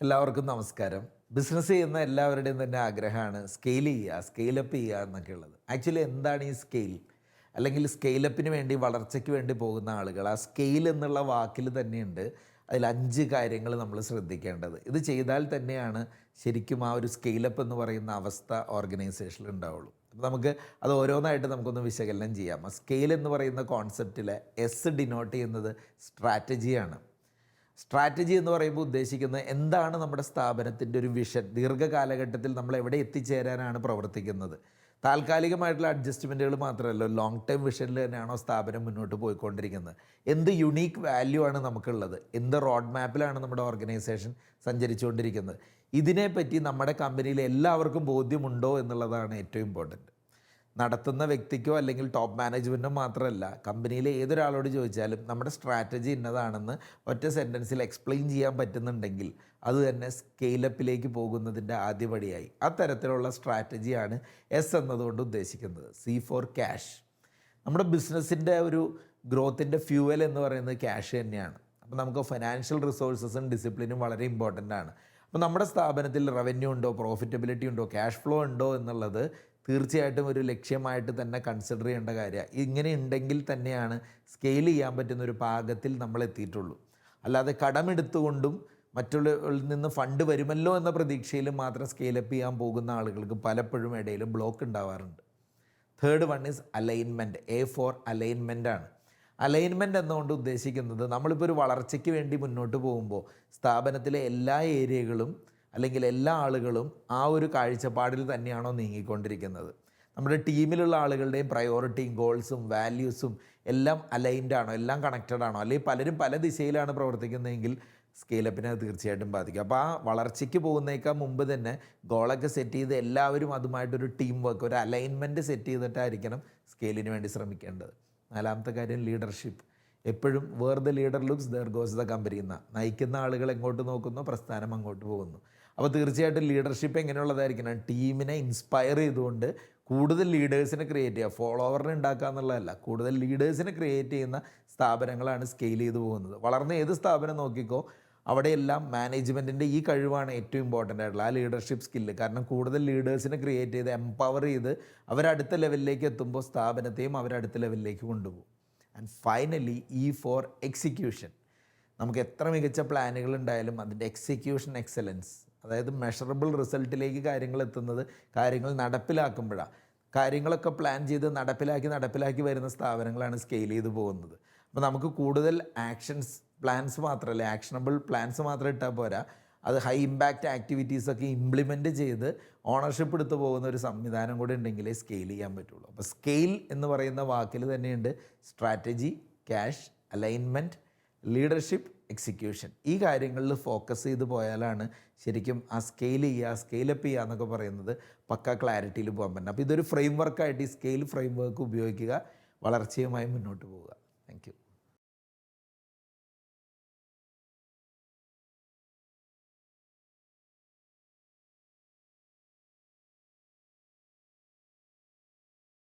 എല്ലാവർക്കും നമസ്കാരം. ബിസിനസ് ചെയ്യുന്ന എല്ലാവരുടെയും തന്നെ ആഗ്രഹമാണ് സ്കെയിൽ ചെയ്യുക, സ്കെയിലപ്പ് ചെയ്യുക എന്നൊക്കെ ഉള്ളത്. ആക്ച്വലി എന്താണ് ഈ സ്കെയിൽ? അല്ലെങ്കിൽ സ്കെയിലപ്പിന് വേണ്ടി വളർച്ചയ്ക്ക് വേണ്ടി പോകുന്ന ആളുകൾ ആ സ്കെയിൽ എന്നുള്ള വാക്കിൽ തന്നെയുണ്ട് അതിൽ 5 കാര്യങ്ങൾ നമ്മൾ ശ്രദ്ധിക്കേണ്ടത്. ഇത് ചെയ്താൽ തന്നെയാണ് ശരിക്കും ആ ഒരു സ്കെയിലപ്പ് എന്ന് പറയുന്ന അവസ്ഥ ഓർഗനൈസേഷനിൽ ഉണ്ടാവുള്ളൂ. അപ്പോൾ നമുക്ക് അത് ഓരോന്നായിട്ട് നമുക്കൊന്ന് വിശകലനം ചെയ്യാം. ആ സ്കെയിൽ എന്ന് പറയുന്ന കോൺസെപ്റ്റിലെ എസ് ഡിനോട്ട് ചെയ്യുന്നത് സ്ട്രാറ്റജിയാണ്. സ്ട്രാറ്റജി എന്ന് പറയുമ്പോൾ ഉദ്ദേശിക്കുന്നത് എന്താണ് നമ്മുടെ സ്ഥാപനത്തിൻ്റെ ഒരു വിഷൻ, ദീർഘകാലഘട്ടത്തിൽ നമ്മൾ എവിടെ എത്തിച്ചേരാനാണ് പ്രവർത്തിക്കുന്നത്. താൽക്കാലികമായിട്ടുള്ള അഡ്ജസ്റ്റ്മെൻറ്റുകൾ മാത്രമല്ല, ലോങ് ടേം വിഷനിൽ തന്നെയാണോ സ്ഥാപനം മുന്നോട്ട് പോയിക്കൊണ്ടിരിക്കുന്നത്, എന്ത് യുണീക്ക് വാല്യൂ ആണ് നമുക്കുള്ളത്, എന്ത് റോഡ് മാപ്പിലാണ് നമ്മുടെ ഓർഗനൈസേഷൻ സഞ്ചരിച്ചുകൊണ്ടിരിക്കുന്നത്, ഇതിനെപ്പറ്റി നമ്മുടെ കമ്പനിയിൽ എല്ലാവർക്കും ബോധ്യമുണ്ടോ എന്നുള്ളതാണ് ഏറ്റവും ഇമ്പോർട്ടൻറ്റ്. നടത്തുന്ന വ്യക്തിക്കോ അല്ലെങ്കിൽ ടോപ്പ് മാനേജ്മെൻറ്റോ മാത്രമല്ല, കമ്പനിയിലെ ഏതൊരാളോട് ചോദിച്ചാലും നമ്മുടെ സ്ട്രാറ്റജി ഇന്നതാണെന്ന് ഒറ്റ സെൻറ്റൻസിൽ എക്സ്പ്ലെയിൻ ചെയ്യാൻ പറ്റുന്നുണ്ടെങ്കിൽ അത് തന്നെ സ്കെയിലപ്പിലേക്ക് പോകുന്നതിൻ്റെ ആദ്യപടിയായി. അത്തരത്തിലുള്ള സ്ട്രാറ്റജിയാണ് എസ് എന്നതുകൊണ്ട് ഉദ്ദേശിക്കുന്നത്. C for cash. നമ്മുടെ ബിസിനസ്സിൻ്റെ ഒരു ഗ്രോത്തിൻ്റെ ഫ്യൂവൽ എന്ന് പറയുന്നത് ക്യാഷ് തന്നെയാണ്. അപ്പോൾ നമുക്ക് ഫൈനാൻഷ്യൽ റിസോഴ്സസും ഡിസിപ്ലിനും വളരെ ഇമ്പോർട്ടൻ്റ് ആണ്. അപ്പോൾ നമ്മുടെ സ്ഥാപനത്തിൽ റവന്യൂ ഉണ്ടോ, പ്രോഫിറ്റബിലിറ്റി ഉണ്ടോ, ക്യാഷ് ഫ്ലോ ഉണ്ടോ എന്നുള്ളത് തീർച്ചയായിട്ടും ഒരു ലക്ഷ്യമായിട്ട് തന്നെ കൺസിഡർ ചെയ്യേണ്ട കാര്യമാണ്. ഇങ്ങനെ ഉണ്ടെങ്കിൽ തന്നെയാണ് സ്കെയിൽ ചെയ്യാൻ പറ്റുന്ന ഒരു പാകത്തിൽ നമ്മൾ എത്തിയിട്ടുള്ളൂ. അല്ലാതെ കടമെടുത്തുകൊണ്ടും മറ്റുള്ളവരിൽ നിന്ന് ഫണ്ട് വരുമല്ലോ എന്ന പ്രതീക്ഷയിലും മാത്രം സ്കെയിലപ്പ് ചെയ്യാൻ പോകുന്ന ആളുകൾക്ക് പലപ്പോഴും ഇടയിൽ ബ്ലോക്ക് ഉണ്ടാവാറുണ്ട്. Third one is alignment. A four alignment ആണ്. അലൈൻമെൻറ്റ് എന്നുകൊണ്ട് ഉദ്ദേശിക്കുന്നത് നമ്മളിപ്പോൾ ഒരു വളർച്ചയ്ക്ക് വേണ്ടി മുന്നോട്ട് പോകുമ്പോൾ സ്ഥാപനത്തിലെ എല്ലാ ഏരിയകളും അല്ലെങ്കിൽ എല്ലാ ആളുകളും ആ ഒരു കാഴ്ചപ്പാടിൽ തന്നെയാണോ നീങ്ങിക്കൊണ്ടിരിക്കുന്നത്. നമ്മുടെ ടീമിലുള്ള ആളുകളുടെയും പ്രയോറിറ്റിയും ഗോൾസും വാല്യൂസും എല്ലാം അലൈൻഡ് ആണോ, എല്ലാം കണക്റ്റഡ് ആണോ, അല്ലെങ്കിൽ പലരും പല ദിശയിലാണ് പ്രവർത്തിക്കുന്നതെങ്കിൽ സ്കെയിലപ്പിനെ അത് തീർച്ചയായിട്ടും ബാധിക്കും. അപ്പോൾ ആ വളർച്ചയ്ക്ക് പോകുന്നേക്കാൾ മുമ്പ് തന്നെ ഗോളൊക്കെ സെറ്റ് ചെയ്ത് എല്ലാവരും അതുമായിട്ടൊരു ടീം വർക്ക്, ഒരു അലൈൻമെൻറ്റ് സെറ്റ് ചെയ്തിട്ടായിരിക്കണം സ്കെയിലിന് വേണ്ടി ശ്രമിക്കേണ്ടത്. നാലാമത്തെ കാര്യം ലീഡർഷിപ്പ്. എപ്പോഴും where the leader looks there goes the company എന്ന, നയിക്കുന്ന ആളുകൾ എങ്ങോട്ട് നോക്കുന്നു പ്രസ്ഥാനം അങ്ങോട്ട് പോകുന്നു. അപ്പോൾ തീർച്ചയായിട്ടും ലീഡർഷിപ്പ് എങ്ങനെയുള്ളതായിരിക്കണം? ടീമിനെ ഇൻസ്പയർ ചെയ്തുകൊണ്ട് കൂടുതൽ ലീഡേഴ്സിനെ ക്രിയേറ്റ് ചെയ്യുക. ഫോളോവറിനെ ഉണ്ടാക്കുക എന്നുള്ളതല്ല, കൂടുതൽ ലീഡേഴ്സിനെ ക്രിയേറ്റ് ചെയ്യുന്ന സ്ഥാപനങ്ങളാണ് സ്കെയിൽ ചെയ്തു പോകുന്നത്. വളർന്ന ഏത് സ്ഥാപനം നോക്കിക്കോ, അവിടെയെല്ലാം മാനേജ്മെൻറ്റിൻ്റെ ഈ കഴിവാണ് ഏറ്റവും ഇമ്പോർട്ടൻ്റ് ആയിട്ടുള്ള ആ ലീഡർഷിപ്പ് സ്കില്ല്. കാരണം കൂടുതൽ ലീഡേഴ്സിനെ ക്രിയേറ്റ് ചെയ്ത് എംപവർ ചെയ്ത് അവരടുത്ത ലെവലിലേക്ക് എത്തുമ്പോൾ സ്ഥാപനത്തെയും അവരടുത്ത ലെവലിലേക്ക് കൊണ്ടുപോകും. And finally E four execution. നമുക്ക് എത്ര മികച്ച പ്ലാനുകൾ ഉണ്ടായാലും അതിൻ്റെ എക്സിക്യൂഷൻ എക്സലൻസ്, അതായത് മെഷറബിൾ റിസൾട്ടിലേക്ക് കാര്യങ്ങൾ എത്തുന്നത് കാര്യങ്ങൾ നടപ്പിലാക്കുമ്പോഴാണ്. കാര്യങ്ങളൊക്കെ പ്ലാൻ ചെയ്ത് നടപ്പിലാക്കി വരുന്ന സ്ഥാപനങ്ങളാണ് സ്കെയിൽ ചെയ്ത് പോകുന്നത്. അപ്പോൾ നമുക്ക് കൂടുതൽ ആക്ഷൻസ് പ്ലാൻസ് മാത്രമല്ല, ആക്ഷനബിൾ പ്ലാൻസ് മാത്രം ഇട്ടാൽ പോരാ, അത് ഹൈ ഇമ്പാക്റ്റ് ആക്ടിവിറ്റീസൊക്കെ ഇംപ്ലിമെൻറ്റ് ചെയ്ത് ഓണർഷിപ്പ് എടുത്ത് പോകുന്ന ഒരു സംവിധാനം കൂടെ ഉണ്ടെങ്കിലേ സ്കെയിൽ ചെയ്യാൻ പറ്റുള്ളൂ. അപ്പോൾ സ്കെയിൽ എന്ന് പറയുന്ന വാക്കിൽ തന്നെയുണ്ട് strategy, cash, alignment, leadership, execution. ഈ കാര്യങ്ങളിൽ ഫോക്കസ് ചെയ്ത് പോയാലാണ് ശരിക്കും ആ സ്കെയിൽ ചെയ്യുക, സ്കെയിലപ്പ് ചെയ്യുക എന്നൊക്കെ പറയുന്നത് പക്ക ക്ലാരിറ്റിയിൽ പോകാൻ പറ്റും. അപ്പോൾ ഇതൊരു ഫ്രെയിം വർക്കായിട്ട് ഈ സ്കെയിൽ ഫ്രെയിം വർക്ക് ഉപയോഗിക്കുക, വളർച്ചയുമായി മുന്നോട്ട് പോവുക. Thank you.